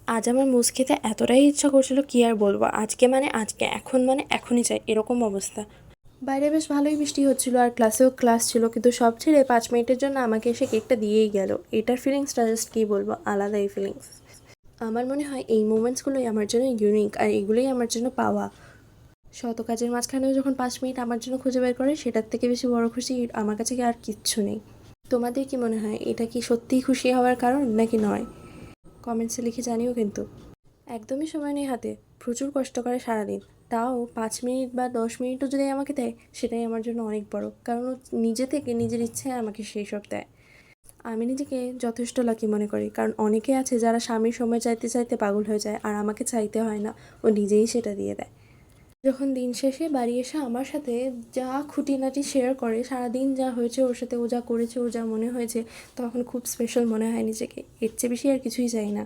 আজ আমার মুজ খেতে এতটাই ইচ্ছা করছিল কি আর বলবো। আজকে মানে আজকে, এখন মানে এখনই চাই, এরকম অবস্থা। বাইরে বেশ ভালোই বৃষ্টি হচ্ছিল আর ক্লাসেও ক্লাস ছিল, কিন্তু সব ছেড়ে 5 মিনিটের জন্য আমাকে এসে কেকটা দিয়েই গেল। এটার ফিলিংসটা জাস্ট কী বলবো, আলাদাই ফিলিংস। আমার মনে হয় এই মোমেন্টসগুলোই আমার জন্য ইউনিক, আর এগুলোই আমার জন্য পাওয়া। শত কাজের মাঝখানেও যখন 5 মিনিট আমার জন্য খুঁজে বের করে, সেটার থেকে বেশি বড় খুশি আমার কাছে কি আর কিচ্ছু নেই। তোমাদের কি মনে হয়, এটা কি সত্যিই খুশি হওয়ার কারণ নাকি নয়? কমেন্টসে লিখে জানিও কিন্তু। একদমই সময় নেই হাতে, প্রচুর কষ্ট করে সারাদিন। তাও 5 মিনিট বা 10 মিনিটও যদি আমাকে দেয়, সেটাই আমার জন্য অনেক বড়, কারণ ও নিজে থেকে নিজের ইচ্ছায় আমাকে সেই সব দেয়। আমি নিজেকে যথেষ্ট লাকি মনে করি, কারণ অনেকে আছে যারা স্বামীর সময় চাইতে চাইতে পাগল হয়ে যায়, আর আমাকে চাইতে হয় না, ও নিজেই সেটা দিয়ে দেয়। যখন দিন শেষে বাড়ি এসে আমার সাথে যা খুঁটিনাটি শেয়ার করে, সারাদিন যা হয়েছে ওর সাথে, ও যা করেছে, ও যা মনে হয়েছে, তখন খুব স্পেশাল মনে হয় নিজেকে। এর চেয়ে বেশি আর কিছুই চাই না।